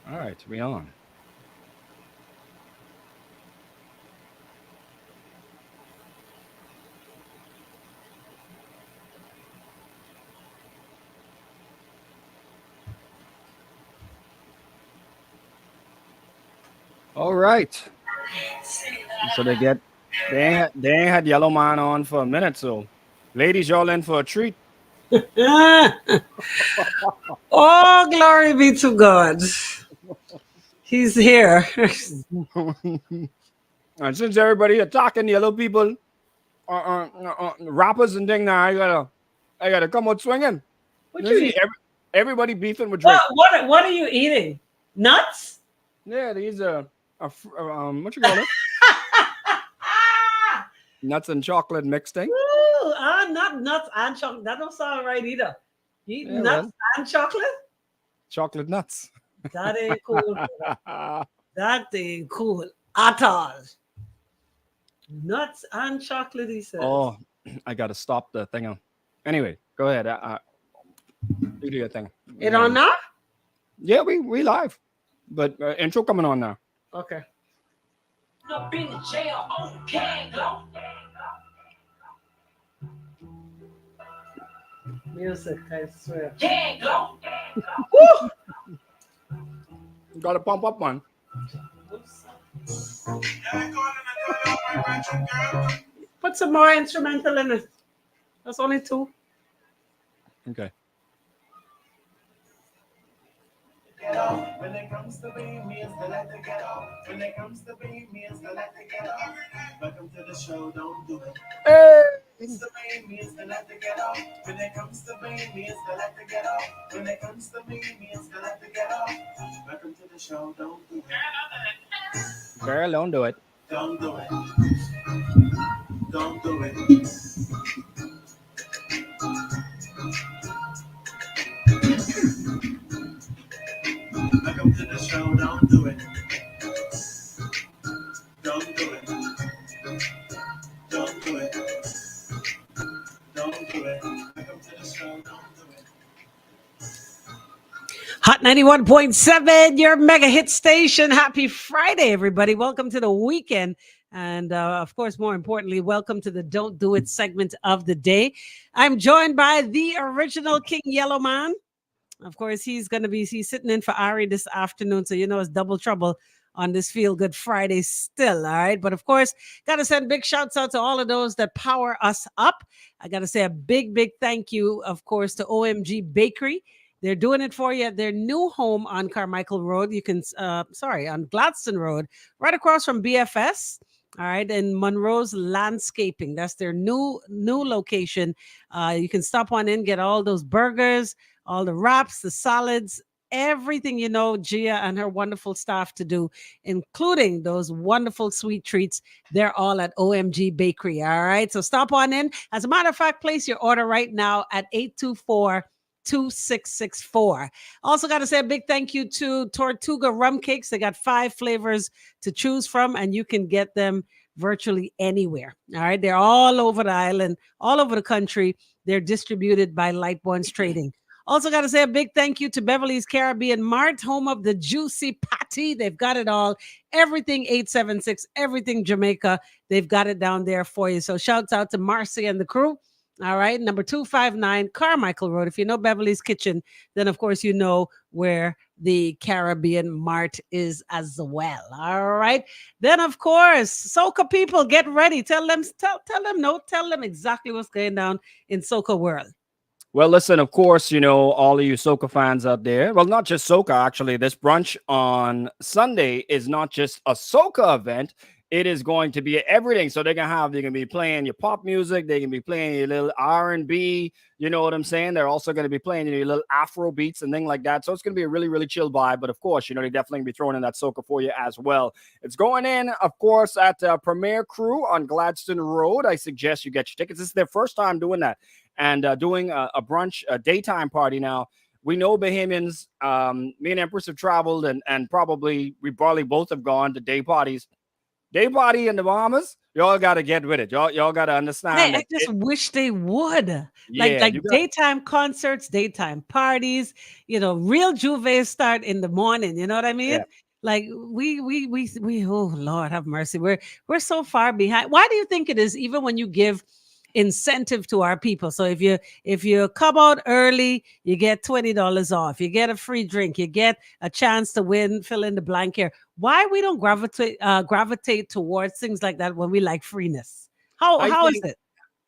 All right, we on. All right. So they ain't had Yellow Man on for a minute. So, ladies, y'all in for a treat. Oh, glory be to God. He's here. And since everybody attacking yellow people, rappers and thing, now I gotta come out swinging. What You you see, eat? everybody beefing with What Drake. what are you eating? Nuts? Yeah, these what you call it? Ah, Nuts and chocolate mixed thing. not nuts and chocolate. That don't sound right either. You eat Yeah, nuts well, and chocolate? chocolate nuts. That ain't cool. That ain't cool at all. Nuts and chocolate, he says. Oh, I gotta stop the thing. Anyway, go ahead. You do your thing. It on now? Yeah, we live, but intro coming on now. Okay. Up in the jail on Canote. Music, I swear. Canote. Woo! Gotta pump up, man. Put some more instrumental in it. That's only two. Okay. Get off. When it comes to being me, it's the let to get off. When it comes to being me, it's the let to get off. Welcome to the show, don't do it. Hey. It's the being me, it's the let to get off. When it comes to being me, it's the let to get off. When it comes to being me, it's the let to get off. Welcome to the show, don't do it. Girl, don't do it. Don't do it. Don't do it. Welcome to the show, don't do it. Don't do it. Don't do it. Don't do it. Welcome to the show, don't do it. Hot 91.7, your mega hit station. Happy Friday, everybody. Welcome to the weekend. And of course, more importantly, welcome to the Don't Do It segment of the day. I'm joined by the original King Yellow Man. Of course, he's sitting in for Ari this afternoon. So, you know, it's double trouble on this Feel Good Friday still. All right. But of course, got to send big shouts out to all of those that power us up. I got to say a big thank you, of course, to OMG Bakery. They're doing it for you at their new home on Carmichael Road. On Gladstone Road, right across from BFS. All right, and Monroe's Landscaping. That's their new location. You can stop on in, get all those burgers, all the wraps, the salads, everything you know Gia and her wonderful staff to do, including those wonderful sweet treats. They're all at OMG Bakery. All right, so stop on in. As a matter of fact, place your order right now at 824-2664. Also got to say a big thank you to Tortuga Rum Cakes. They got 5 flavors to choose from, and you can get them virtually anywhere. All right, they're all over the island, all over the country. They're distributed by Lightborns Trading. Also got to say a big thank you to Beverly's Caribbean Mart, home of the juicy patty. They've got it all. Everything 876, everything Jamaica. They've got it down there for you. So shouts out to Marcy and the crew. All right, number 259 Carmichael Road. If you know Beverly's Kitchen, then of course you know where the Caribbean Mart is as well. All right. Then of course, Soca people, get ready. Tell them exactly what's going down in Soca world. Well, listen, of course, you know, all of you Soca fans out there. Well, not just Soca, actually. This brunch on Sunday is not just a Soca event. It is going to be everything. So they're going to be playing your pop music. They can be playing your little R&B. You know what I'm saying? They're also going to be playing your little Afro beats and things like that. So it's going to be a really, really chill vibe. But of course, you know, they definitely be throwing in that Soca for you as well. It's going in, of course, at Premier Crew on Gladstone Road. I suggest you get your tickets. This is their first time doing that. And doing a brunch, a daytime party now. We know Bahamians, me and Empress have traveled and we probably both have gone to day parties. Day party in the Bahamas, y'all got to get with it. Y'all got to understand Hey, I that. just wish they would. Like Yeah, you got. daytime concerts, daytime parties, real Juve start in the morning. You know what I mean? Yeah. Like we oh Lord have mercy. We're so far behind. Why do you think it is, even when you give incentive to our people? So if you come out early, you get $20 off, you get a free drink, you get a chance to win, fill in the blank here. Why we don't gravitate towards things like that when we like freeness? I How is think it?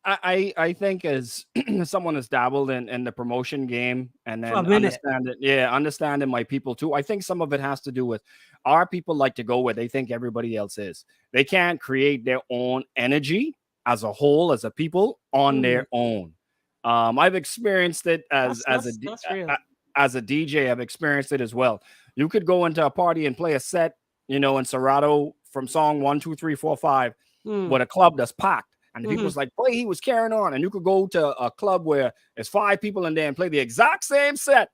I think as someone has dabbled in the promotion game and For a then minute. understanding my people too. I think some of it has to do with our people like to go where they think everybody else is. They can't create their own energy as a whole, as a people on their own. I've experienced it That's real. as a DJ. I've experienced it as well. You could go into a party and play a set, in Serato from song 1, 2, 3, 4, 5, with a club that's packed. And the people's like, boy, he was carrying on. And you could go to a club where there's 5 people in there and play the exact same set.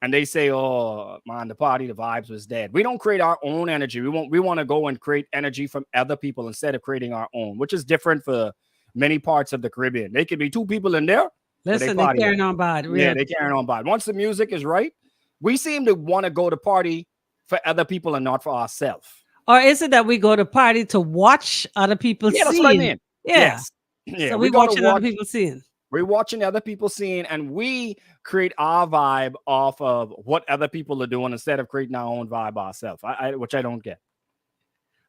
And they say, oh, man, the vibes was dead. We don't create our own energy. We want to go and create energy from other people instead of creating our own, which is different for many parts of the Caribbean. They could be 2 people in there. Listen, they're carrying on bad. Yeah, they're carrying on bad. Once the music is right, we seem to want to go to party for other people and not for ourselves. Or is it that we go to party to watch other people Yeah, sing? that's what I mean. Yeah. Yes. Yeah, So we're watching other people sing. We're watching other people sing, and we create our vibe off of what other people are doing instead of creating our own vibe ourselves, which I don't get.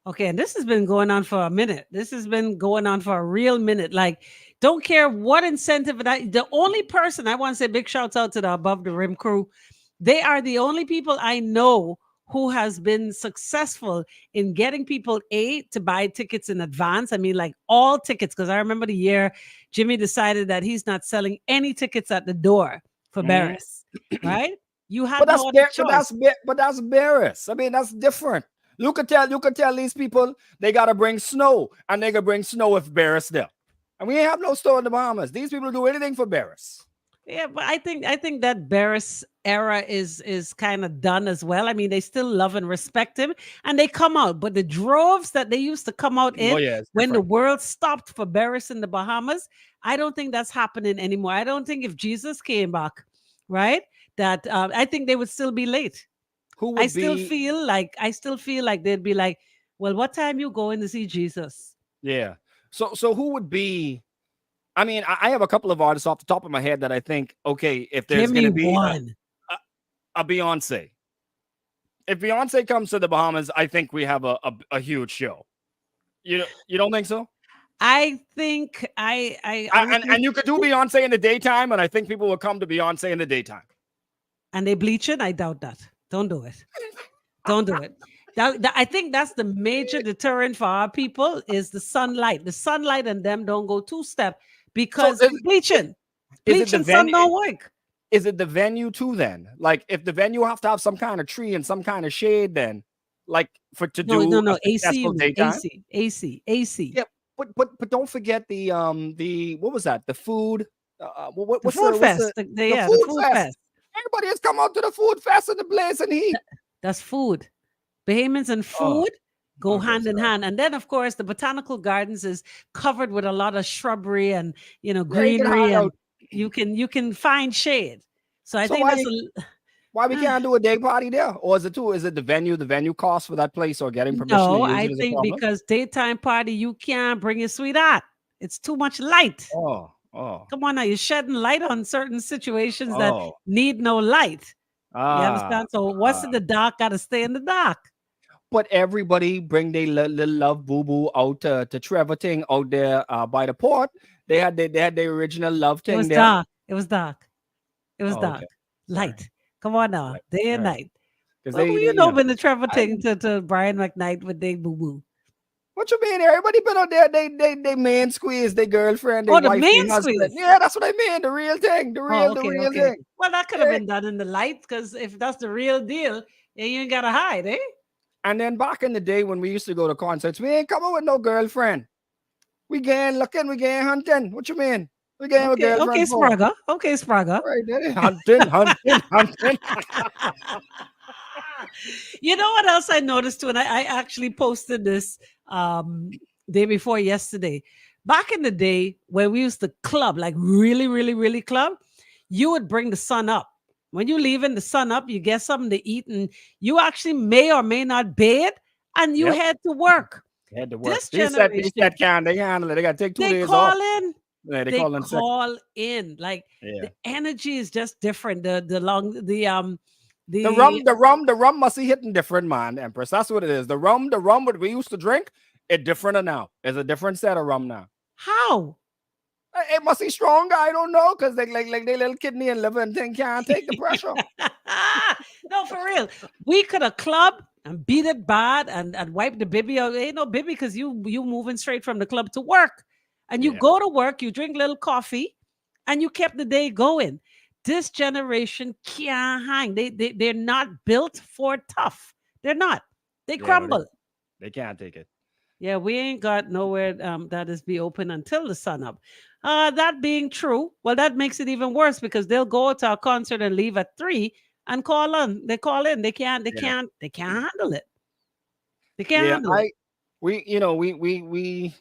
Okay, and this has been going on for a minute. This has been going on for a real minute. Like, don't care what incentive. The only person I want to say big shouts out to the Above the Rim crew. They are the only people I know who has been successful in getting people to buy tickets in advance. I mean, like all tickets, because I remember the year Jimmy decided that he's not selling any tickets at the door for Barris, right? You had but no other choice. But that's Barris. I mean, that's different. You could tell these people they gotta bring snow, and they can bring snow if Barris there. And we ain't have no store in the Bahamas. These people do anything for Barris. Yeah, but I think that Barris era is kind of done as well. I mean, they still love and respect him, and they come out. But the droves that they used to come out in when the world stopped for Barris in the Bahamas, I don't think that's happening anymore. I don't think if Jesus came back, right, that I think they would still be late. I still feel like they'd be like, well, what time you going to see Jesus? Yeah. So who would be? I mean, I have a couple of artists off the top of my head that I think, okay, if there's going to be a Beyonce, if Beyonce comes to the Bahamas, I think we have a huge show. You don't think so? I think I and you could do Beyonce in the daytime, and I think people will come to Beyonce in the daytime. And they bleach it? I doubt that. Don't do it. Don't do it. I think that's the major deterrent for our people is the sunlight. The sunlight and them don't go two-step because bleaching sun don't work. Is it the venue too then? Like if the venue have to have some kind of tree and some kind of shade then, like no AC. Yeah, but don't forget the what was that? The food. What's the food fest? The food fest. Everybody has come out to the food fest in the blazing heat. That's food. Bahamians and food go hand in hand. And then, of course, the botanical gardens is covered with a lot of shrubbery and, greenery. And you can find shade. So I think why we can't do a day party there? Or is it the venue cost for that place or getting permission? No, I think because daytime party, you can't bring your sweetheart. It's too much light. Oh. Come on now, you're shedding light on certain situations that need no light. You understand? So what's in the dark got to stay in the dark. But everybody bring their little love boo-boo out to Trevor thing out there by the port. They had their original love thing there. It was dark. Dark. Light. Come on now. Day and night. Well, you open the Trevor thing to Brian McKnight with their boo-boo. What you mean? Everybody been out there. They man squeeze their girlfriend. The man squeeze. Yeah, that's what I mean. The real thing. The real thing. Well, that could have been done in the light because if that's the real deal, then you ain't gotta hide, eh? And then back in the day when we used to go to concerts, we ain't coming with no girlfriend. We going looking, we going hunting. What you mean? We going with girlfriend. Okay, Spraga. Right, hunting. You know what else I noticed too, and I actually posted this day before yesterday. Back in the day when we used to club, like really, really, really club, you would bring the sun up. When you leaving the sun up, you get something to eat, and you actually may or may not bathe, and you Yep. head to work. They had to work. This They generation, said can they handle it. They got to take 2 they days call off. in. Yeah, they They call in sick. call in. Like Yeah. the energy is just different. The The rum must be hitting different, man, Empress. That's what it is. The rum what we used to drink, it different now. It's a different set of rum now. how? It must be stronger. I don't know, because they like their little kidney and liver and thing can't take the pressure. No, for real. We could have club and beat it bad and wipe the baby out. Ain't no baby because you moving straight from the club to work. And you Yeah. go to work, you drink little coffee, and you kept the day going. This generation can't hang. They're not built for tough. They're not. They Yeah, no, crumble. They can't take it. Yeah, we ain't got nowhere that is be open until the sun up. That being true, well, that makes it even worse because they'll go to a concert and leave at 3 and call on. They call in. They can't handle it. They can't handle it. We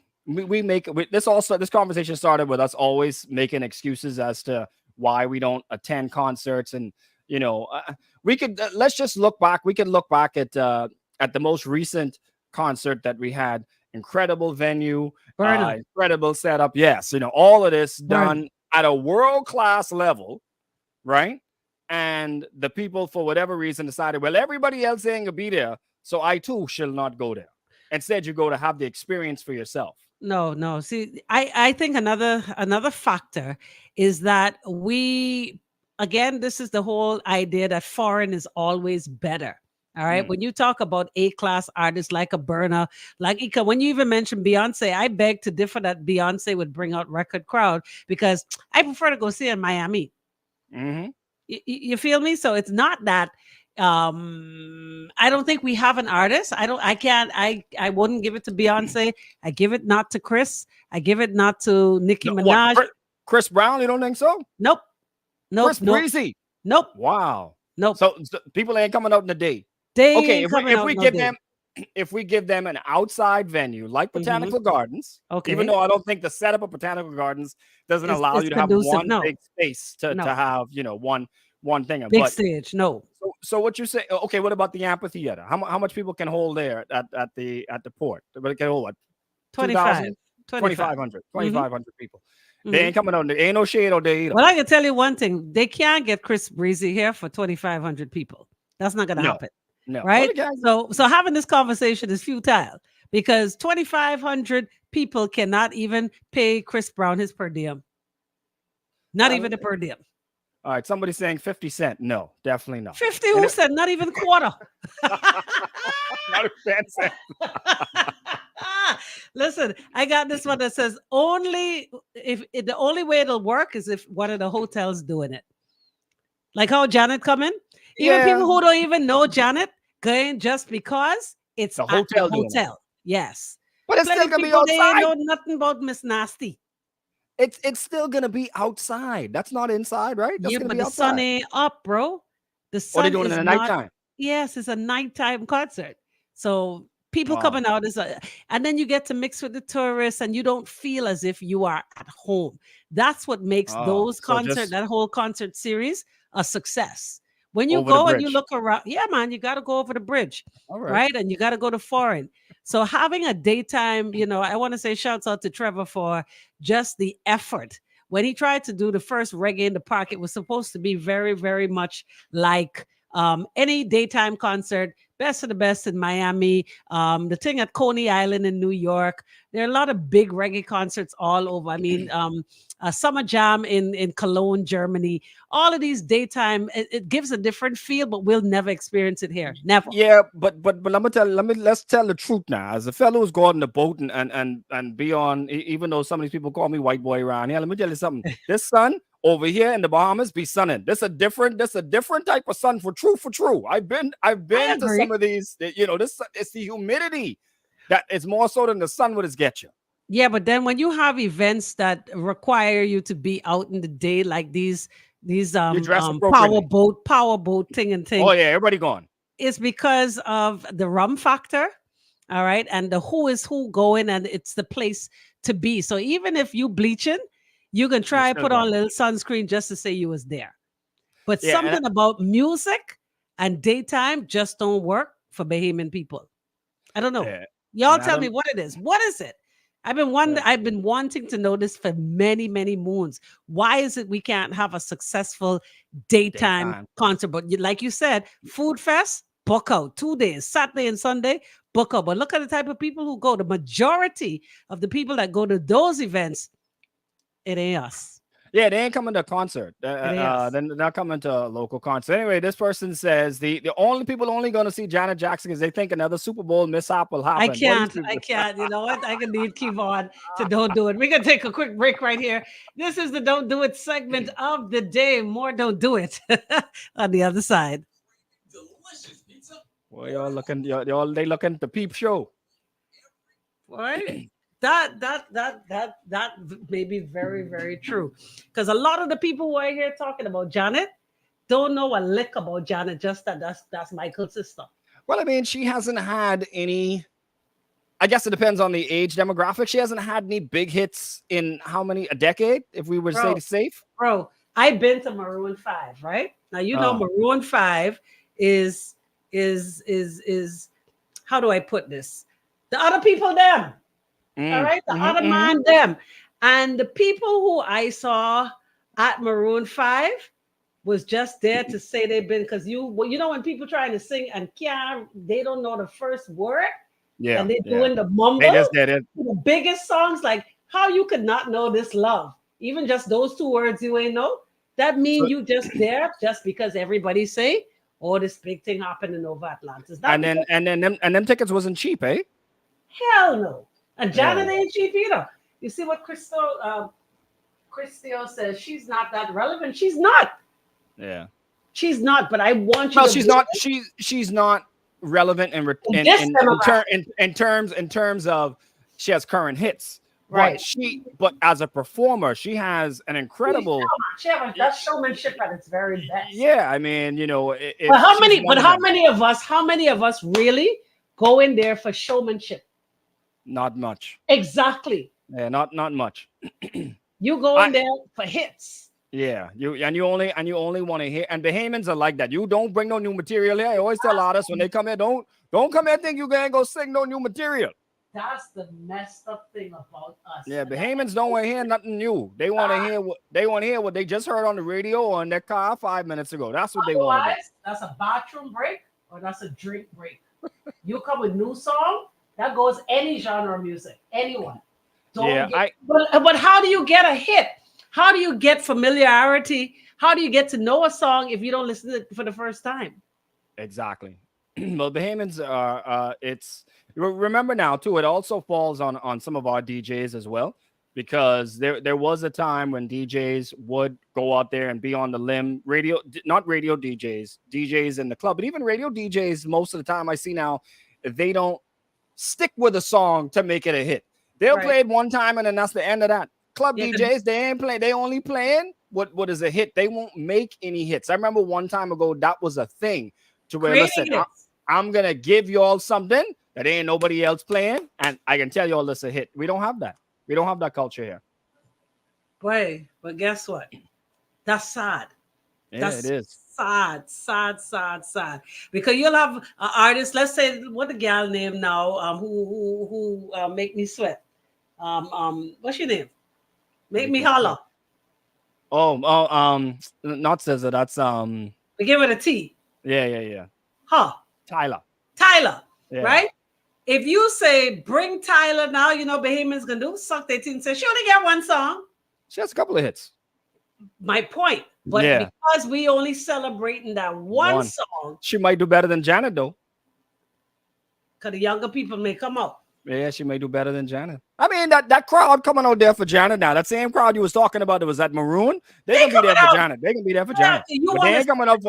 make this conversation started with us always making excuses as to why we don't attend concerts, and we could let's just look back. We can look back at the most recent concert that we had. Incredible venue, incredible setup. Yes, all of this done at a world-class level, right? And the people, for whatever reason, decided, well, everybody else ain't gonna be there, so I too shall not go there. Instead, you go to have the experience for yourself. No. See, I think another factor is that this is the whole idea that foreign is always better. All right. When you talk about A-class artists like a Burna, like Ika, when you even mentioned Beyonce, I beg to differ that Beyonce would bring out record crowd because I prefer to go see her in Miami. Mm-hmm. You feel me? So it's not that I don't think we have an artist. I wouldn't give it to Beyonce. I give it not to Chris. I give it not to Nicki Minaj. What, Chris Brown, you don't think so? Nope. Chris Breezy. Nope. Wow. Nope. So people ain't coming out in the day. If we give them an outside venue like Botanical Gardens, even though I don't think the setup of Botanical Gardens doesn't allow you to have one big space to have one thing. Big stage, no. So what you say? Okay, what about the amphitheater? How much people can hold there at the port? They can hold what? 2,500 people. They ain't coming out. There ain't no shade out there either. Well, I can tell you one thing: they can't get Chris Breezy here for 2,500 people. That's not going to happen. No. Right? So having this conversation is futile because 2,500 people cannot even pay Chris Brown his per diem. Not even the per diem. All right, somebody's saying 50 cents. No, definitely not. 50 who said not even quarter? Not a 10 cent. Listen, I got this one that says the only way it'll work is if one of the hotels doing it. Like how Janet come in. Even people who don't even know Janet going just because it's the hotel. Yes. But it's still gonna be outside. They know nothing about Miss Nasty. It's still gonna be outside. That's not inside, right? That's but the outside. sun ain't up, bro. The sun are they doing it in the nighttime? Yes, it's a nighttime concert. So people coming out and then you get to mix with the tourists and you don't feel as if you are at home. That's what makes that whole concert series a success. When you go and you look around, man, you got to go over the bridge, right? And you got to go to foreign. So having a daytime, I want to say shouts out to Trevor for just the effort. When he tried to do the first Reggae in the Park, it was supposed to be very, very much like any daytime concert, best of the best in Miami, the thing at Coney Island in New York. There are a lot of big reggae concerts all over. I mean, Summer Jam in Cologne, Germany. All of these daytime, it gives a different feel, but we'll never experience it here. Never. Yeah, but let's tell the truth now. As a fellow who's gone on the boat and be on, even though some of these people call me white boy around here, let me tell you something. This sun over here in the Bahamas be sunning. This a different type of sun for true. I've been to some of these. This it's the humidity that is more so than the sun would get you. Yeah, but then when you have events that require you to be out in the day, like these power boat thing and thing. Oh yeah, everybody gone. is because of the rum factor. All right. And the who is who going, and it's the place to be. So even if you bleaching, you can try still put on a going. little sunscreen just to say you was there. But Yeah, and something about music and daytime just don't work for Bahamian people. I don't know. yeah, Y'all and I tell me don't. what it is. What is it? Yeah. I've been wanting to know this for many, many moons. Why is it we can't have a successful daytime Daytime. concert? But like you said, Food Fest, book out 2 days, Saturday and Sunday, book out. But look at the type of people who go. The majority of the people that go to those events, it ain't us. Yeah, they ain't coming to a concert. It ain't us. Then they're not coming to a local concert. Anyway, this person says the only people only going to see Janet Jackson is they think another Super Bowl mishap will happen. I What do can't. you I think? can't. You know what? I can need keep on to don't do it. We're gonna take a quick break right here. This is the Don't Do It segment of the day. More Don't Do It on the other side. Delicious pizza. Well, y'all looking, y'all they looking at the peep show. Right? That may be very, very true. Because a lot of the people who are here talking about Janet don't know a lick about Janet, just that's Michael's sister. Well, I mean, she hasn't had any. I guess it depends on the age demographic. She hasn't had any big hits in how many, a decade, if we were to say Bro, safe. bro, I've been to Maroon 5, right? Now you know Maroon 5 is how do I put this? The other people them. All right, the other man them. And the people who I saw at Maroon 5 was just there to say they've been, because you know when people trying to sing and they don't know the first word. Yeah, And they're doing the mumble. They just did it. The biggest songs, like how you could not know this love, even just those two words you ain't know. That mean you just there just because everybody say, oh, this big thing happening over Atlantis. And then them tickets wasn't cheap, eh? Hell no. And Janet ain't cheap either. You see what Christo says? She's not that relevant. She's not. Yeah. She's not. But I want you. Well, to she's not. She's not relevant in terms of she has current hits. Right. But as a performer, she has an incredible. That's showmanship at its very best. Yeah, I mean, But how many of us really go in there for showmanship? Not much. Exactly. Yeah, not much. You go in there for hits. Yeah, you only want to hear, and Bahamians are like that. You don't bring no new material here. I always tell artists when they come here, don't come here think you gonna go sing no new material. That's the messed up thing about us. Yeah, Bahamians don't want to hear nothing new. They want to hear what they just heard on the radio or in their car 5 minutes ago. That's what they want to do. That's a bathroom break or that's a drink break. You come with new song, that goes any genre of music, anyone. But how do you get a hit? How do you get familiarity? How do you get to know a song if you don't listen to it for the first time? Exactly. Well, Bahamians are. It's remember now too. It also falls on some of our DJs as well, because there was a time when DJs would go out there and be on the limb. Not radio DJs in the club, but even radio DJs. Most of the time, I see now they don't stick with a song to make it a hit. They'll play it one time and then that's the end of that. Club DJs, they ain't playing. They only playing what is a hit. They won't make any hits. I remember one time ago that was a thing to where listen, I'm gonna give y'all something that ain't nobody else playing, and I can tell y'all this a hit. We don't have that. We don't have that culture here. Boy, but guess what? That's sad. Yeah, it is. Sad. Because you'll have artists. Let's say what the gal name now, who make me sweat. What's your name? Make me holler. Not SZA. That's We give it a T. Yeah. Huh? Tyler. Yeah. Right? If you say bring Tyler now, you know Bahamians gonna do suck their teeth and say she only got one song. She has a couple of hits. My point. But because we only celebrating that one song, she might do better than Janet though. Because the younger people may come up. Yeah, she may do better than Janet. I mean, that crowd coming out there for Janet now, that same crowd you was talking about that was at Maroon, they can be there for Janet. They can be there for Janet. But they ain't coming up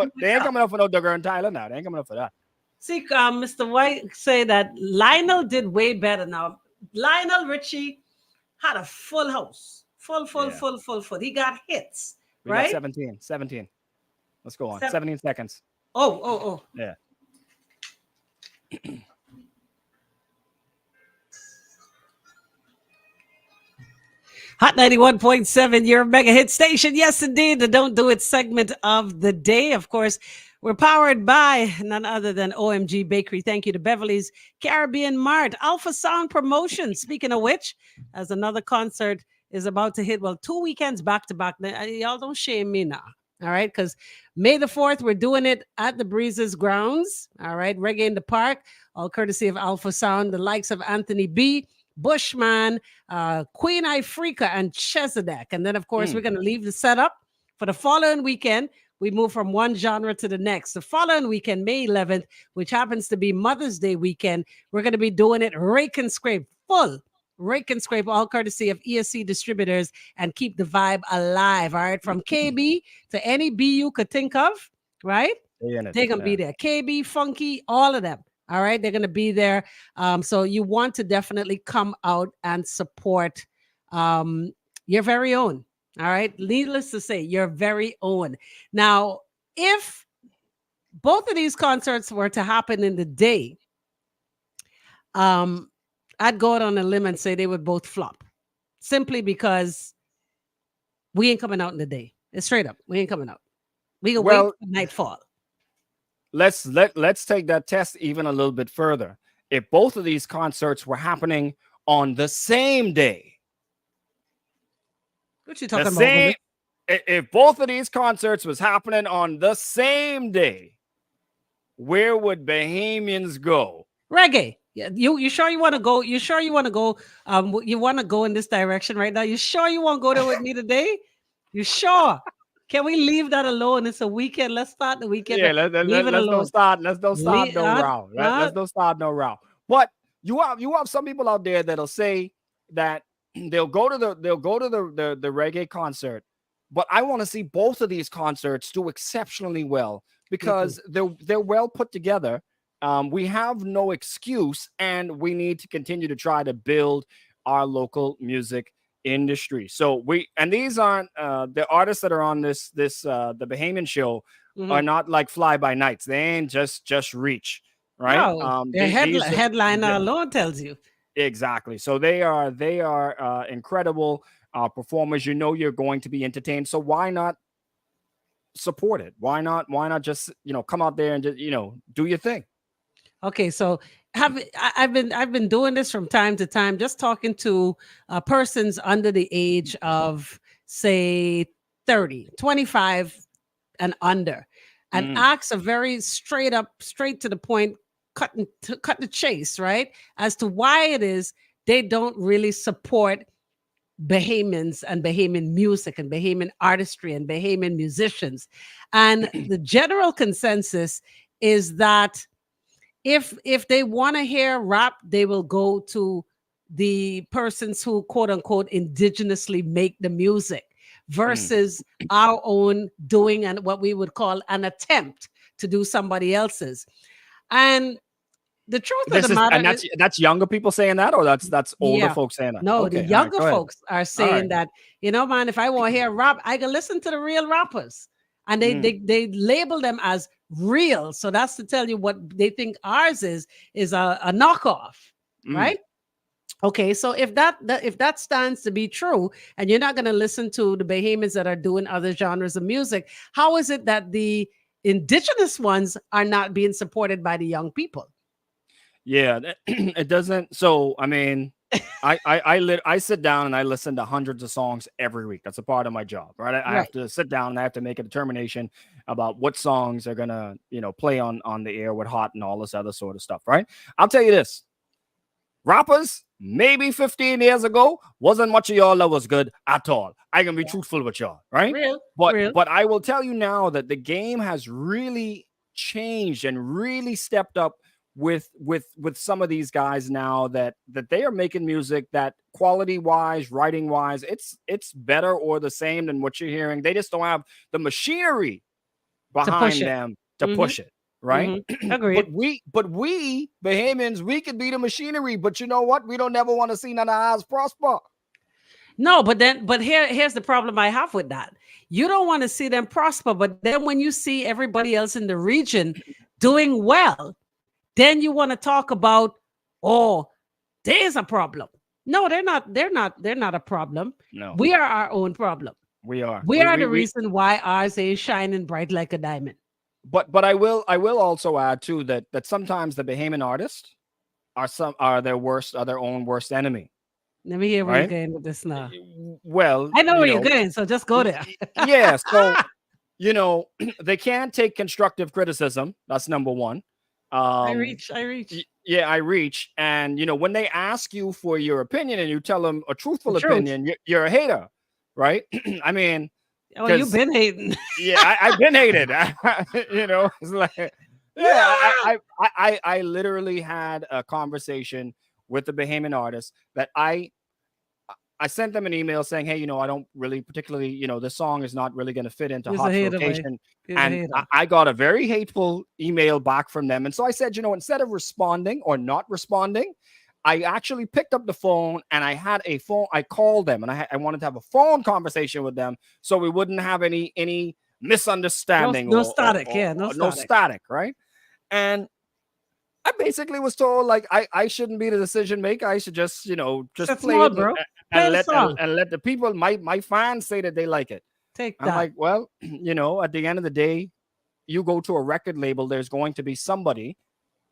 for no Duggar and Tyler now. They ain't coming up for that. See, Mr. White say that Lionel did way better now. Lionel Richie had a full house. Full. He got hits. We got 17. Let's go on. 17 seconds. Oh. Yeah. Hot 91.7, your mega hit station. Yes, indeed, the Don't Do It segment of the day. Of course, we're powered by none other than OMG Bakery. Thank you to Beverly's Caribbean Mart. Alpha Sound Promotion. Speaking of which, as another concert is about to hit, well, 2 weekends back to back. Y'all don't shame me now. All right, because May the 4th, we're doing it at the Breezes grounds. All right, Reggae in the Park, all courtesy of Alpha Sound, the likes of Anthony B., Bushman, Queen Ifrica, and Chesedek. And then, of course, we're going to leave the setup for the following weekend. We move from one genre to the next. The following weekend, May 11th, which happens to be Mother's Day weekend, we're going to be doing it rake and scrape, full rake and scrape, all courtesy of ESC distributors, and keep the vibe alive. All right, from KB to any B you could think of, right? They're going to be there. KB, Funky, all of them. All right, they're going to be there. So you want to definitely come out and support your very own. All right, needless to say, your very own. Now, if both of these concerts were to happen in the day, I'd go out on a limb and say they would both flop, simply because we ain't coming out in the day. It's straight up, we ain't coming out. We can wait for nightfall. Let's take that test even a little bit further. If both of these concerts were happening on the same day, what you talking about? If both of these concerts was happening on the same day, where would Bahamians go? Reggae. Yeah, you sure you want to go? You sure you want to go? You want to go in this direction right now? You sure you want to go there with me today? You sure? Can we leave that alone? It's a weekend. Let's start the weekend. Yeah, let's don't start no row. But you have some people out there that'll say that they'll go to the reggae concert, but I want to see both of these concerts do exceptionally well because they're well put together. We have no excuse, and we need to continue to try to build our local music industry. So these aren't the artists that are on this the Bahamian show are not like fly by nights. They ain't just reach, right? No, their headliner alone tells you exactly. So they are incredible performers. You know you're going to be entertained. So why not support it? Why not just come out there and just do your thing? Okay, so I've been doing this from time to time, just talking to persons under the age of, say, 30, 25 and under, and ask a very straight to the point, cut the chase, right? As to why it is they don't really support Bahamians and Bahamian music and Bahamian artistry and Bahamian musicians. And the general consensus is that if they want to hear rap, they will go to the persons who quote unquote indigenously make the music versus our own doing and what we would call an attempt to do somebody else's. And the truth of the matter is, that's younger people saying that, or that's older folks saying that? No, the younger folks are saying that, man, if I want to hear rap, I can listen to the real rappers. And they label them as real. So that's to tell you what they think ours is a knockoff, right? Okay, so if that stands to be true, and you're not going to listen to the Bahamians that are doing other genres of music, how is it that the indigenous ones are not being supported by the young people? Yeah, it doesn't. So I mean, I sit down and I listen to hundreds of songs every week. That's a part of my job, right? I have to sit down and I have to make a determination about what songs are gonna, play on the air with Hot and all this other sort of stuff, right? I'll tell you this: rappers, maybe 15 years ago, wasn't much of y'all that was good at all. I can be truthful with y'all, right? But I will tell you now that the game has really changed and really stepped up with some of these guys now that they are making music that quality wise, writing wise, it's better or the same than what you're hearing. They just don't have the machinery behind them to push it, right? Agreed. But we Bahamians, we could be the machinery, but you know what? We don't never want to see none of ours prosper. No, but here's the problem I have with that. You don't want to see them prosper, but then when you see everybody else in the region doing well, then you want to talk about, oh, there's a problem. No, they're not. They're not a problem. No, We are our own problem. we are. We are the reason why ours is shining bright like a diamond. But I will also add too that sometimes the Bahamian artists are their own worst enemy. Let me hear where you're Right? going with this now. Well, I know you where you're know, going, so just go there. yeah. So they can't take constructive criticism. That's number one. I Um, reach. yeah, I reach, and when they ask you for your opinion and you tell them a truthful The truth. opinion, you're a hater, right? I mean, Oh, you've 'cause- been hating. yeah, I've been hated. It's like, yeah, I literally had a conversation with the Bahamian artist that I sent them an email saying, hey, I don't really particularly, this song is not really going to fit into He's a hot hater, boy. rotation. He's a And hater. I got a very hateful email back from them. And so I said, instead of responding or not responding, I actually picked up the phone and I called them and I wanted to have a phone conversation with them so we wouldn't have any misunderstanding. No static, yeah, no no static. static, right? And I basically was told like I shouldn't be the decision maker. I should just That's play not, it bro. and Play the let song. and let the people, my fans, say that they like it. Take I'm that. like, well, at the end of the day, you go to a record label, there's going to be somebody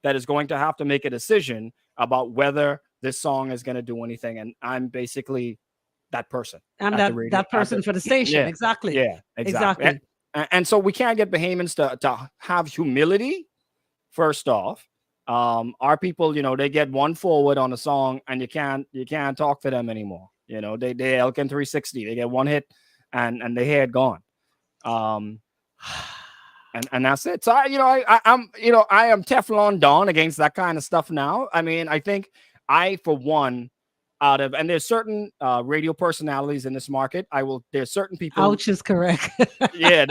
that is going to have to make a decision about whether this song is going to do anything. And I'm basically that person. I'm at the radio- that at person the- for the station. Yeah, Exactly. Yeah, exactly. And so we can't get Bahamians to have humility. First off, our people, they get one forward on a song and you can't talk to them anymore. They Elkin 360, they get one hit and they had gone. And that's it. So I'm I am Teflon Don against that kind of stuff now. I mean, I think for one, and there's certain radio personalities in this market. There's certain people. Ouch is correct. Yeah,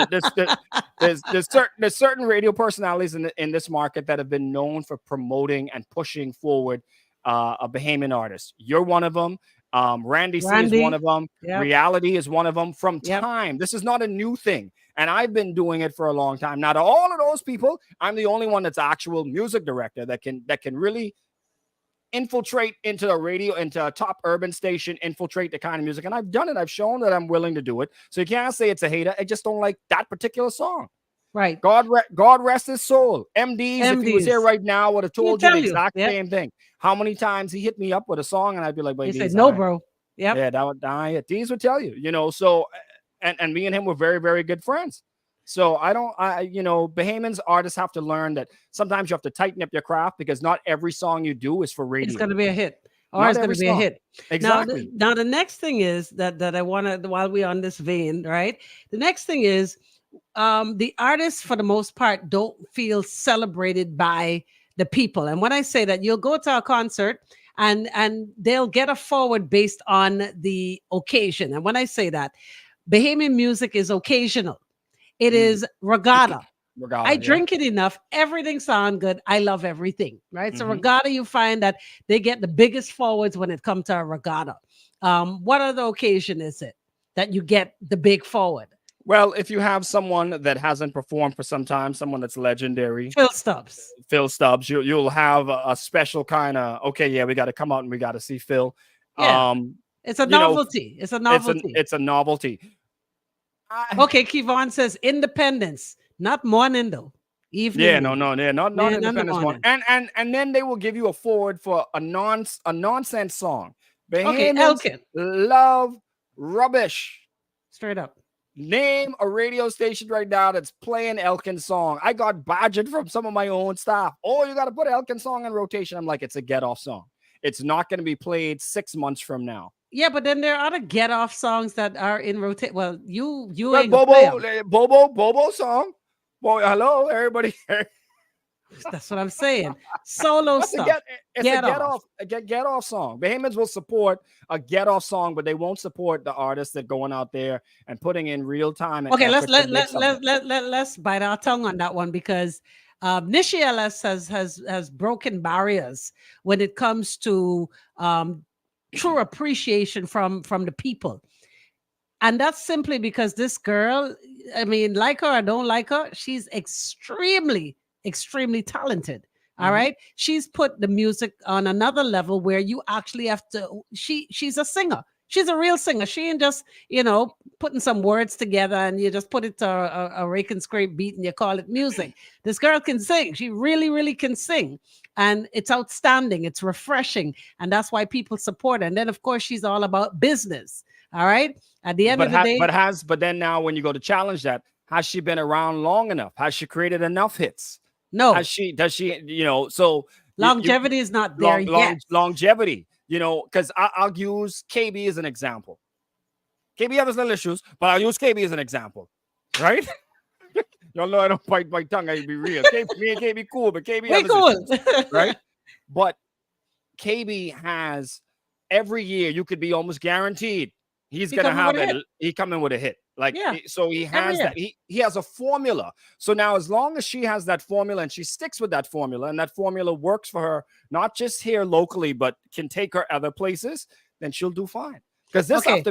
there's certain radio personalities in this market that have been known for promoting and pushing forward a Bahamian artist. You're one of them. Randy C is one of them. Yep. Reality is one of them. From Yep. time, this is not a new thing, and I've been doing it for a long time. Now, to all of those people, I'm the only one that's actual music director that can really infiltrate into the radio, into a top urban station, infiltrate the kind of music. And I've done it. I've shown that I'm willing to do it. So you can't say it's a hater. I just don't like that particular song. Right. God rest his soul. MDs, if he was here right now, would have told you the exact same thing. How many times he hit me up with a song and I'd be like, he said, no, bro. Yep. Yeah, that would D's would tell you, so and me and him were very, very good friends. So Bahamians artists have to learn that sometimes you have to tighten up your craft because not every song you do is for radio. It's going to be a hit. Or Not it's going to every be a song. hit. Exactly. Now, the next thing is that I want to, while we're on this vein, right? The next thing is the artists, for the most part, don't feel celebrated by the people. And when I say that, you'll go to a concert and they'll get a forward based on the occasion. And when I say that, Bahamian music is occasional. It is regatta. I drink it enough. Everything sounds good. I love everything, right? So regatta, you find that they get the biggest forwards when it comes to a regatta. What other occasion is it that you get the big forward? Well, if you have someone that hasn't performed for some time, someone that's legendary, Phil Stubbs, you'll have a special kind of, okay, yeah, we got to come out and we got to see Phil. Yeah. It's a novelty. It's a novelty. It's a novelty. Okay, Kevon says Independence, not morning though. Evening. Yeah, not Independence one. And then they will give you a forward for a nonsense song. Okay, Elkin. Love rubbish. Straight up. Name a radio station right now that's playing Elkin song. I got badgered from some of my own staff. Oh, you got to put Elkin song in rotation. I'm like, it's a get off song. It's not going to be played 6 months from now. Yeah, but then there are other get off songs that are in rotation. Well, you ain't Bobo song. Boy, hello, everybody. That's what I'm saying. Solo stuff. It's a get off song. Bahamians will support a get off song, but they won't support the artists that going out there and putting in real time. Okay, let's bite our tongue on that one because Nishi Ellis has broken barriers when it comes to true appreciation from the people. And that's simply because this girl, I mean, like her or don't like her, she's extremely talented, All right. She's put the music on another level where you actually have to, she's a singer. She's a real singer. She ain't just, putting some words together and you just put it to a rake and scrape beat and you call it music. This girl can sing. She really, really can sing. And it's outstanding. It's refreshing. And that's why people support her. And then, of course, she's all about business. All right. At the end of the day. But then now when you go to challenge that, has she been around long enough? Has she created enough hits? No. Does she, so longevity is not there yet. Longevity, because I'll use KB as an example. KB has little issues, but I'll use KB as an example, right? Y'all know I don't bite my tongue. I be real. Me and KB cool, but KB has issues, right? But KB has every year you could be almost guaranteed he's gonna have he come in with a hit. So he has that. He has a formula. So now, as long as she has that formula and she sticks with that formula, and that formula works for her, not just here locally, but can take her other places, then she'll do fine. Because this have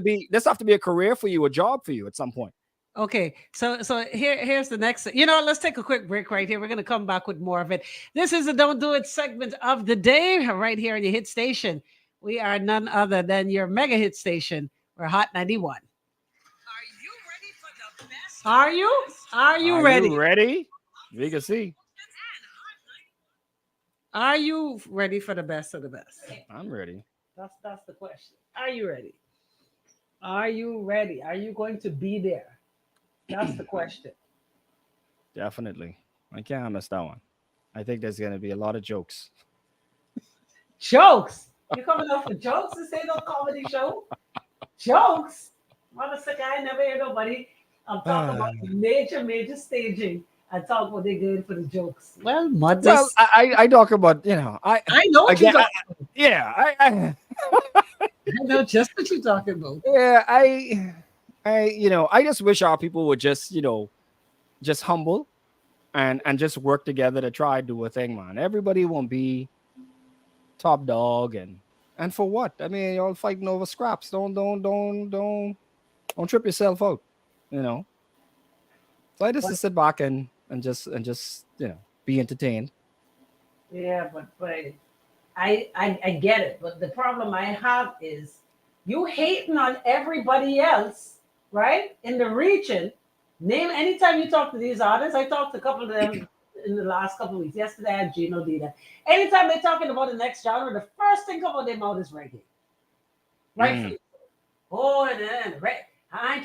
to be a career for you, a job for you at some point. Okay, so here's the next. Let's take a quick break right here. We're gonna come back with more of it. This is the Don't Do It segment of the day, right here on your hit station. We are none other than your mega hit station. We're Hot 91. Are you ready? You ready? We can see. Are you ready for the best of the best? I'm ready. That's the question. Are you ready? Are you ready? Are you going to be there? That's the question. Definitely. I can't miss that one. I think there's going to be a lot of jokes. Jokes? You coming up for jokes? This ain't no comedy show. Jokes? Motherfucker, I never hear nobody. I'm talking about major staging. I talk what they're good for the jokes. Well, I talk about, I know what you're talking about. Yeah, I know just what you're talking about. Yeah, I just wish our people would just humble and just work together to try to do a thing, man. Everybody won't be top dog and for what? I mean, y'all fighting over scraps. Don't trip yourself out. So I just sit back and just be entertained. Yeah, but I get it. But the problem I have is you hating on everybody else, right? In the region. Anytime you talk to these artists, I talked to a couple of them in the last couple of weeks. Yesterday I had Gino did that. Anytime they're talking about the next genre, the first thing come out their mouth is reggae. Right? Oh, and then I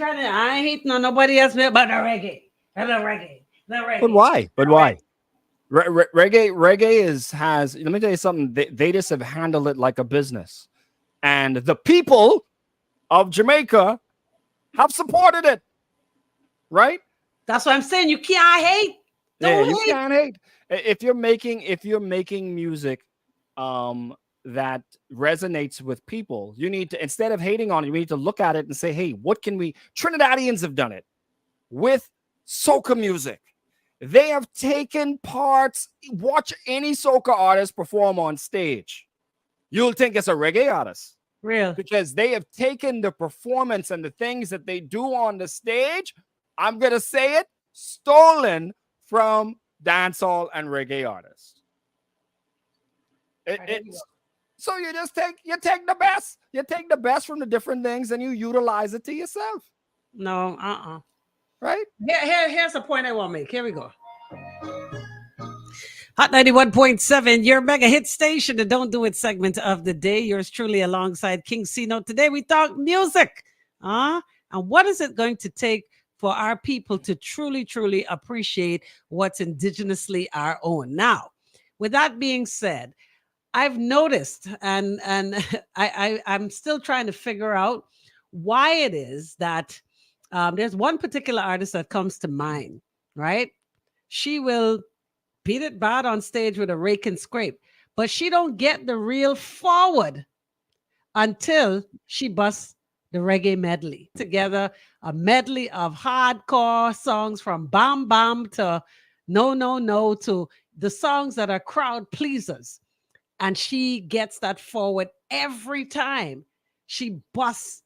ain't hating on nobody else but the reggae. The reggae. But why? Reggae has. Let me tell you something. They just have handled it like a business, and the people of Jamaica have supported it. Right? That's what I'm saying. You can't hate. You can't hate. If you're making music, that resonates with people, you need to, instead of hating on it, you need to look at it and say, hey, what can we? Trinidadians have done it with soca music. They have taken parts. Watch any soca artist perform on stage. You'll think it's a reggae artist. Real. Because they have taken the performance and the things that they do on the stage, I'm going to say it, stolen from dancehall and reggae artists. So you take the best. You take the best from the different things and you utilize it to yourself. No, Right? Here's the point I want to make. Here we go. Hot 91.7, your mega hit station, the Don't Do It segment of the day. Yours truly alongside King Cnote. Today we talk music. And what is it going to take for our people to truly, truly appreciate what's indigenously our own? Now, with that being said, I've noticed, and I'm still trying to figure out why it is that there's one particular artist that comes to mind, right? She will beat it bad on stage with a rake and scrape, but she don't get the real forward until she busts the reggae medley together, a medley of hardcore songs from Bam Bam to No No No to the songs that are crowd pleasers. And she gets that forward every time she busts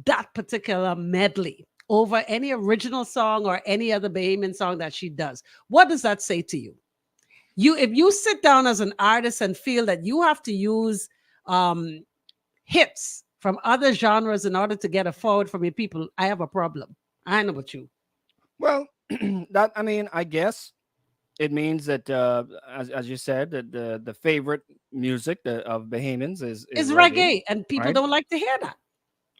that particular medley over any original song or any other Bahamian song that she does. What does that say to you? If you sit down as an artist and feel that you have to use um, hits from other genres in order to get a forward from your people, I have a problem. I know about you. Well, I mean, I guess it means that, as you said, that the favorite music of Bahamians is It's reggae, reggae, and people right? don't like to hear that.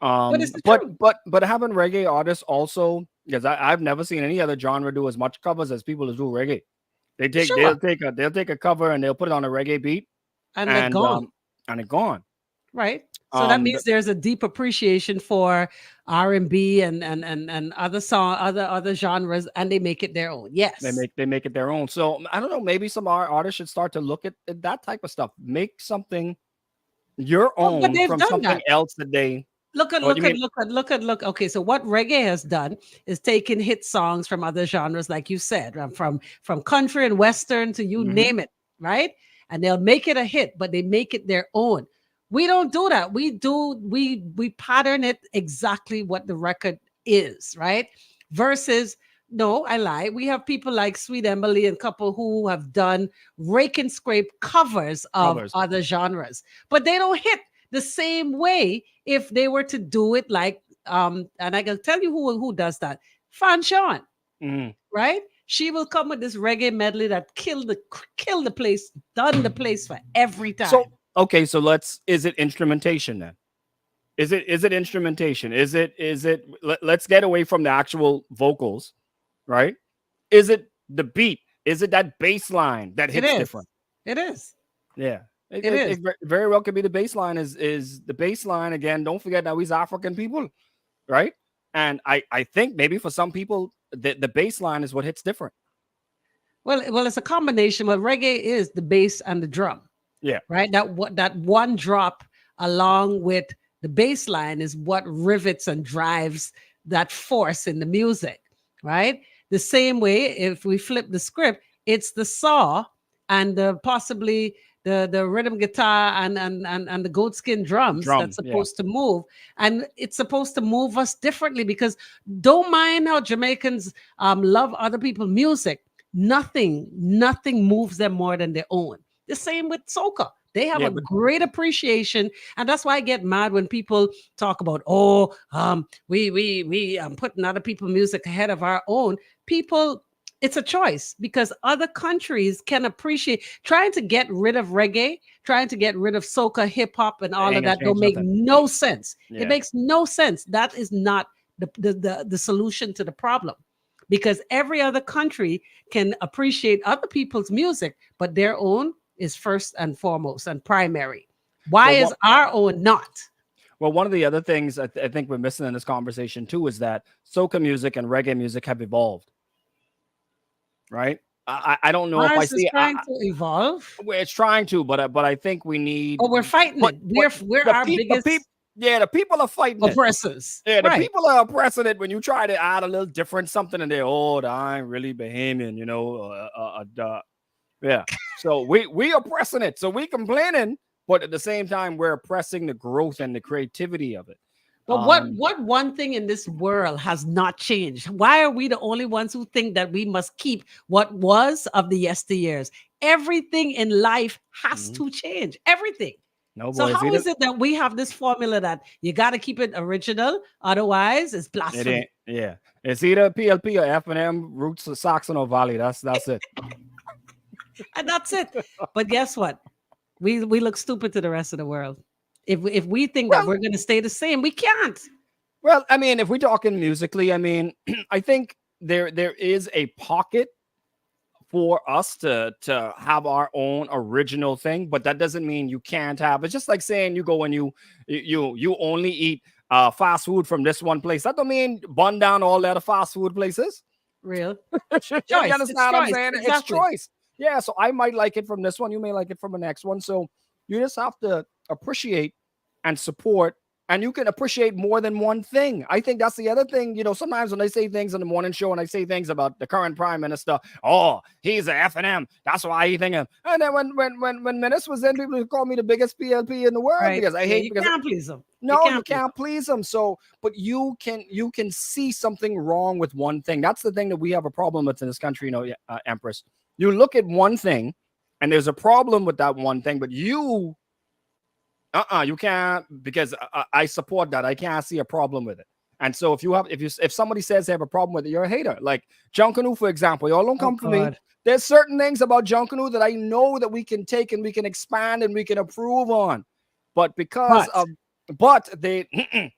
But it's the But truth. having reggae artists also, because I've never seen any other genre do as much covers as people who do reggae. Sure. They'll take a cover and they'll put it on a reggae beat, And they're and gone. it's gone. Right. So that The, means there's a deep appreciation for R&B and other other genres, and they make it their own. Yes. they make it their own. So I don't know. Maybe some artists should start to look at that type of stuff. Make something your Oh, but own they've from done something that. else that they. Look at What do you look at mean? look at look at look. Okay, so what reggae has done is taken hit songs from other genres, like you said, from country and western to you Hmm. name it, right? And they'll make it a hit, but they make it their own. We don't do that. We pattern it exactly what the record is, right? Versus no, I lie. We have people like Sweet Emily and couple who have done rake and scrape covers of Covers. other genres, but they don't hit the same way if they were to do it like and I can tell you who does that. Sean, Mhm. right? She will come with this reggae medley that kill the place, done the place for every So time. okay, so is it instrumentation then? Is it instrumentation? Let's get away from the actual vocals, right? Is it the beat? Is it that bass line that It hits is. different? It is. Yeah. It is. Very well could be the bass line is the bass line again. Don't forget that we're African people, right? And I think maybe for some people the bass line is what hits different. Well, it's a combination. Well, reggae is the bass and the drum, Yeah. right? That one drop along with the bass line is what rivets and drives that force in the music, right? The same way, if we flip the script, it's the saw and possibly the rhythm guitar and the goat skin drums Drum. that's Yeah. supposed to move, and it's supposed to move us differently because don't mind how Jamaicans love other people's music. Nothing moves them more than their own. The same with soca. They have Yeah, a but great appreciation, and that's why I get mad when people talk about, we putting other people's music ahead of our own. People, it's a choice because other countries can appreciate. Trying to get rid of reggae, trying to get rid of soca, hip hop, and it all ain't of gonna that don't change make nothing. no sense. It Yeah. makes no sense. That is not the solution to the problem, because every other country can appreciate other people's music, but their own is first and foremost and primary. Why Well, is our own not? one of the other things I think we're missing in this conversation too is that soca music and reggae music have evolved, right? I don't know if I Ours is see trying to evolve. well, it's trying to, but I think we need Oh, we're fighting but it. We're our the people biggest yeah the people are fighting it. oppressors. Yeah, the Right. people are oppressing it when you try to add a little different something in there. Oh, I'm really Bahamian, you know. Yeah. So we oppressing it. So we complaining, but at the same time we're oppressing the growth and the creativity of it. But what one thing in this world has not changed? Why are we the only ones who think that we must keep what was of the yesteryears? Everything in life has Mhm. to change. Everything. No So boys, how is it that we have this formula that you got to keep it original, otherwise it's it blasphemy? ain't. Yeah, it's either PLP or F&M, Roots, or Saxon or Valley. That's it. And that's it. But guess what? We look stupid to the rest of the world. If we think that Well, we're going to stay the same, we can't. well, I mean, if we're talking musically, I mean, I think there is a pocket for us to have our own original thing, but that doesn't mean you can't have. It's just like saying you go and you only eat fast food from this one place. That don't mean bun down all the other fast food places. Real You choice. understand It's what I'm choice. saying? It's Exactly. choice. Yeah, so I might like it from this one, you may like it from the next one. So you just have to appreciate and support, and you can appreciate more than one thing. I think that's the other thing. You know, sometimes when I say things on the morning show and I say things about the current prime minister, oh, he's a F&M. That's why he think of. And then when Minister was in, people would call me the biggest PLP in the world Right. because I Yeah, hate you because can't please them. no, you Please them. can't please them. So, but you can see something wrong with one thing. That's the thing that we have a problem with in this country. You know, Empress. You look at one thing And there's a problem with that one thing, but you can't, because I support that. I can't see a problem with it. And so if somebody says they have a problem with it, you're a hater. Like Junkanoo, for example, y'all don't come for me. There's certain things about Junkanoo that I know that we can take and we can expand and we can improve on. But because they ain't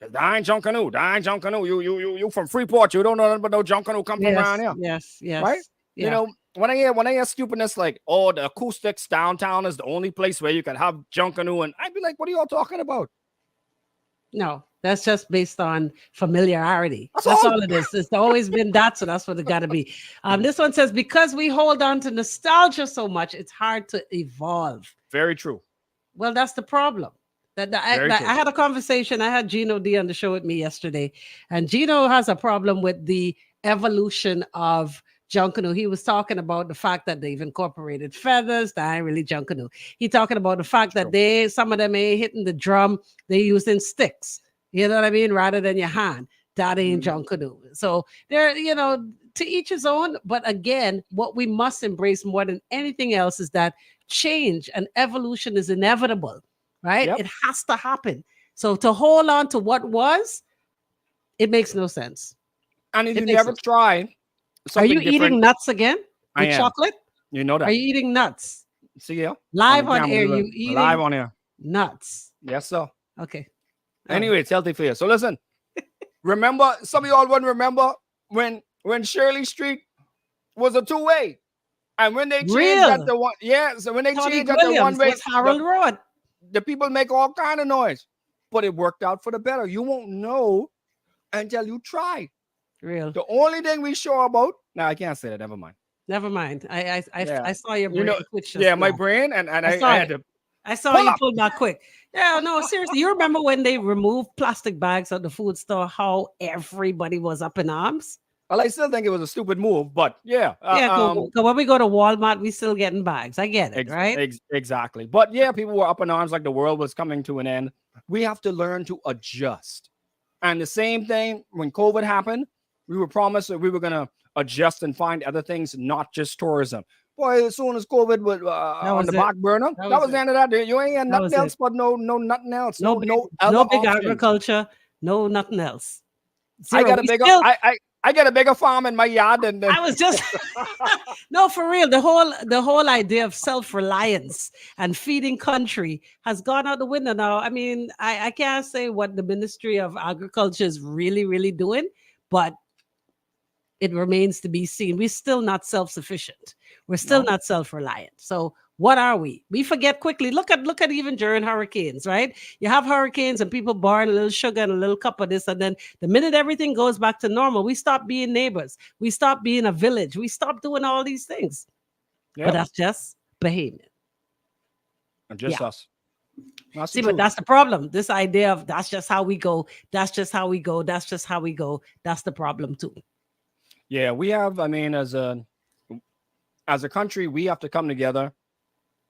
Junkanoo. You from Freeport, you don't know nothing but no Junkanoo come from around here. Yes. Right? Yeah. You know, when I hear stupidness like, oh, the acoustics downtown is the only place where you can have Junkanoo, and I'd be like, what are y'all talking about? No, that's just based on familiarity. That's all it is. It's always been that, so that's what it got to be. This one says, because we hold on to nostalgia so much, it's hard to evolve. Very true. Well, that's the problem. I had a conversation. I had Gino D on the show with me yesterday, and Gino has a problem with the evolution of Junkanoo. He was talking about the fact that they've incorporated feathers. That ain't really Junkanoo. He talking about the fact that some of them ain't hitting the drum. They using sticks. You know what I mean? Rather than your hand. That ain't Junkanoo. So they're, to each his own. But again, what we must embrace more than anything else is that change and evolution is inevitable, right? It has to happen. So to hold on to what was, it makes no sense. And if you never try, are you eating nuts again? With chocolate? You know that. Are you eating nuts? See, yeah. Live on air, you eating live on air nuts? Yes, sir. Okay. Anyway, it's healthy for you. So listen, remember, some of y'all wouldn't remember when Shirley Street was a two-way, and when they changed that to one, so when they changed that to one-way, Harold Road, the people make all kind of noise, but it worked out for the better. You won't know until you try. Real. The only thing we sure about, no, I can't say that. Never mind. I saw your brain twitch. My brain, and I saw you pull back quick. Yeah, no, seriously. You remember when they removed plastic bags at the food store, how everybody was up in arms? Well, I still think it was a stupid move, but when we go to Walmart, we still getting bags. I get it, right? Exactly. But people were up in arms like the world was coming to an end. We have to learn to adjust. And the same thing when COVID happened, we were promised that we were going to adjust and find other things, not just tourism. Boy, as soon as COVID was on the back burner, that was the end of that. You ain't had nothing else, but no nothing else. No big agriculture, no nothing else. Zero. I got a bigger farm in my yard than I was just no, for real. The whole idea of self-reliance and feeding country has gone out the window now. I mean, I can't say what the Ministry of Agriculture is really, really doing, but it remains to be seen. We're still not self-sufficient. We're still not self-reliant. So what are we? We forget quickly. Look at even during hurricanes, right? You have hurricanes and people borrow a little sugar and a little cup of this. And then the minute everything goes back to normal, we stop being neighbors. We stop being a village. We stop doing all these things. Yep. But that's just behavior. And just us. See, but that's the problem. This idea of that's just how we go. That's just how we go. That's just how we go. That's the problem too. Yeah, we have, I mean, as a country, we have to come together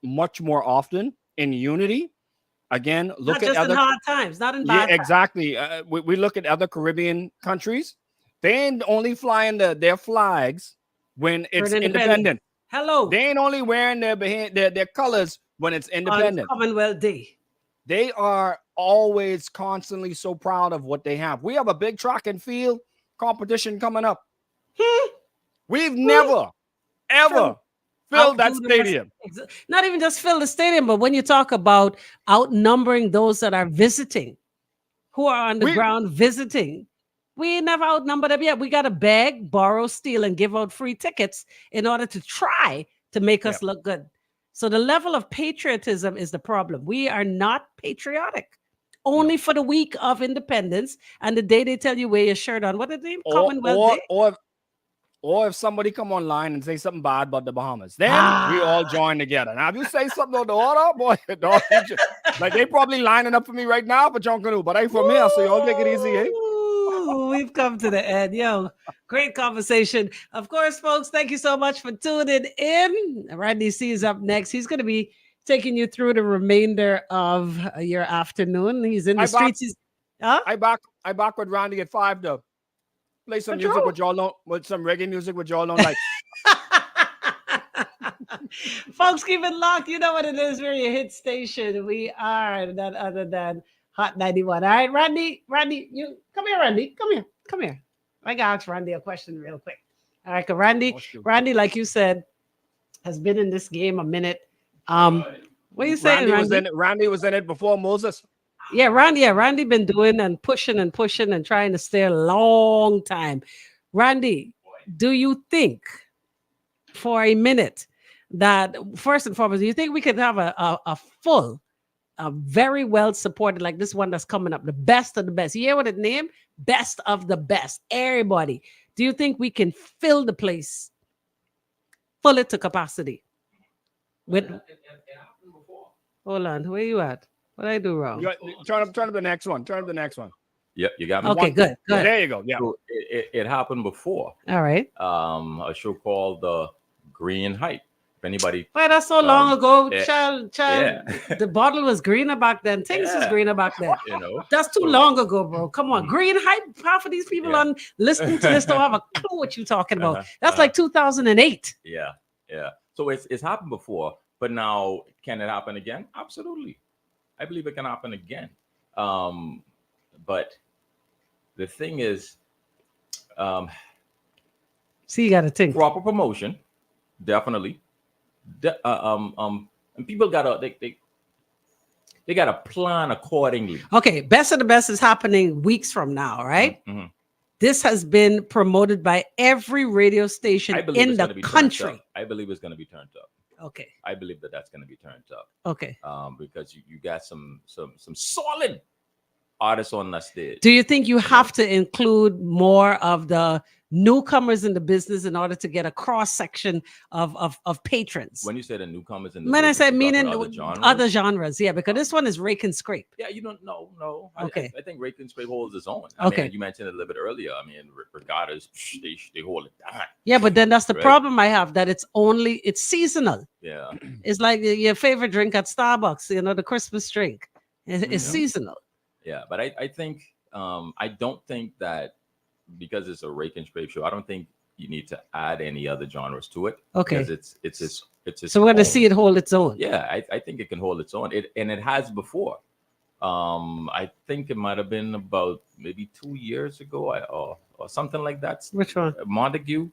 much more often in unity. Again, look not at just other in hard times, not in bad times. Exactly. We look at other Caribbean countries. They ain't only flying their flags when it's independent. Hello. They ain't only wearing their colors when it's independent. On Commonwealth Day. They are always constantly so proud of what they have. We have a big track and field competition coming up. We've never, ever filled that stadium. Not even just fill the stadium, but when you talk about outnumbering those that are visiting, who are on the ground visiting, we never outnumbered them yet. We got to beg, borrow, steal, and give out free tickets in order to try to make us look good. So the level of patriotism is the problem. We are not patriotic. Only for the week of independence and the day they tell you wear your shirt on. What did they Commonwealth Day? Or if somebody come online and say something bad about the Bahamas, then we all join together. Now, if you say something about the order, boy, like they probably lining up for me right now for Junkanoo, but I from here, so y'all take it easy, eh? We've come to the end. Yo, great conversation. Of course, folks, thank you so much for tuning in. Rodney C is up next. He's going to be taking you through the remainder of your afternoon. He's in the streets. I back with Randy at 5 though. Play some music with y'all don't, with some reggae music with y'all don't like. Folks, keep it locked. You know what it is. We're your hit station. We are none other than Hot 91. All right, Randy, you come here, Randy. Come here. I gotta ask Randy a question real quick. All right, 'cause Randy, like you said, has been in this game a minute. What are you saying, Randy? Randy was in it before Moses. Yeah, Randy been doing and pushing and trying to stay a long time. Randy, do you think for a minute that first and foremost, do you think we could have a full, a very well supported, like this one that's coming up, the best of the best? You hear what it named? Best of the best. Everybody. Do you think we can fill the place, fill it to capacity? With hold on, where you at? What did I do wrong? Turn up the next one. Yep, you got me. Okay, good. There you go. Yeah. So it happened before. All right. A show called The Green Hype. If anybody, Well, that's so long ago, yeah, child. yeah. The bottle was greener back then. Things was Yeah. greener back then. you know, That's too long ago, bro. Come on, green hype. Half of these people Yeah. on listening to this don't have a clue what you're talking about. Uh-huh, That's like 2008. yeah. So it's happened before, but now can it happen again? Absolutely, I believe it can happen again. But the thing is, See, you got to think. proper promotion, definitely. And people they gotta plan accordingly. Okay, best of the best is happening weeks from now, right? Mhm. This has been promoted by every radio station I believe in it's the gonna be turned country. up. I believe it's going to be turned up. Okay, I believe that's going to be turned up. okay. Because you got some solid artists on that stage. Do you think you have to include more of the newcomers in the business in order to get a cross section of patrons? When you say the newcomers in the When I business, say you're meaning talking other genres, yeah, because this one is rake and scrape. Yeah, you don't know. No. Okay. I think Rake and Scrape holds its own. I Okay. mean, you mentioned it a little bit earlier. I mean, regattas, they hold it down. Yeah, but then that's the Right. problem I have, that it's seasonal. Yeah. It's like your favorite drink at Starbucks, the Christmas drink. It's Yeah. seasonal. Yeah. But I think I don't think that because it's a Rake and Scrape show, I don't think you need to add any other genres to it. Okay. Because it's So we're gonna own. see it hold its own. Yeah, I think it can hold its own. It has before. I think it might have been about maybe 2 years ago or something like that. Which one? Montague.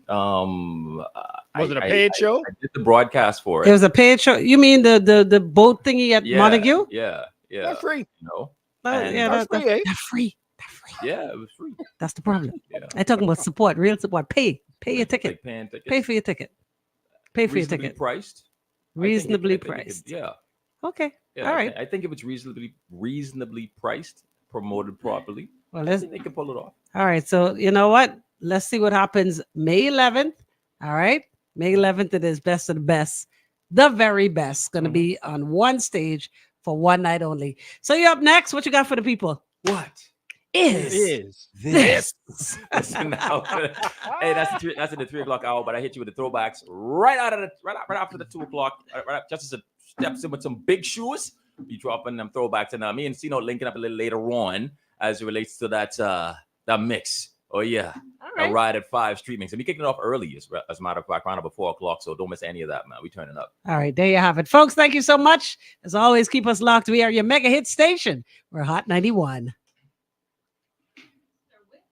Was it a paid show? I did the broadcast for it. It was a paid show. You mean the boat thingy at Yeah, Montague? Yeah. They're free. You know? Yeah, And that's free, eh? they're free. They're free. Yeah, it was free. That's the problem. Yeah. I'm talking about support, real support. Pay your ticket. Like paying tickets. Pay for your ticket. Pay for your Reasonably ticket. priced. Reasonably I think it could- priced. yeah. Okay. Yeah. All right. I think if it's reasonably priced, promoted properly, Well, I let's. think they can pull it off. All right. So you know what? Let's see what happens May 11th. All right. May 11th, it is best of the best. The very best. Going to be on one stage for one night only. So you're up next. What you got for the people? What? Is This. Listen now. Hey, that's in the 3 o'clock hour, but I hit you with the throwbacks right after the 2 o'clock. Right, just as it steps in with some big shoes, be dropping them throwbacks, and me and Cnote linking up a little later on as it relates to that mix. Oh yeah, all a right. ride at 5 street mix, and we kicking it off early as a matter of fact, around about 4 o'clock. So don't miss any of that, man. We turning up. All right, there you have it, folks. Thank you so much. As always, keep us locked. We are your mega hit station. We're Hot 91.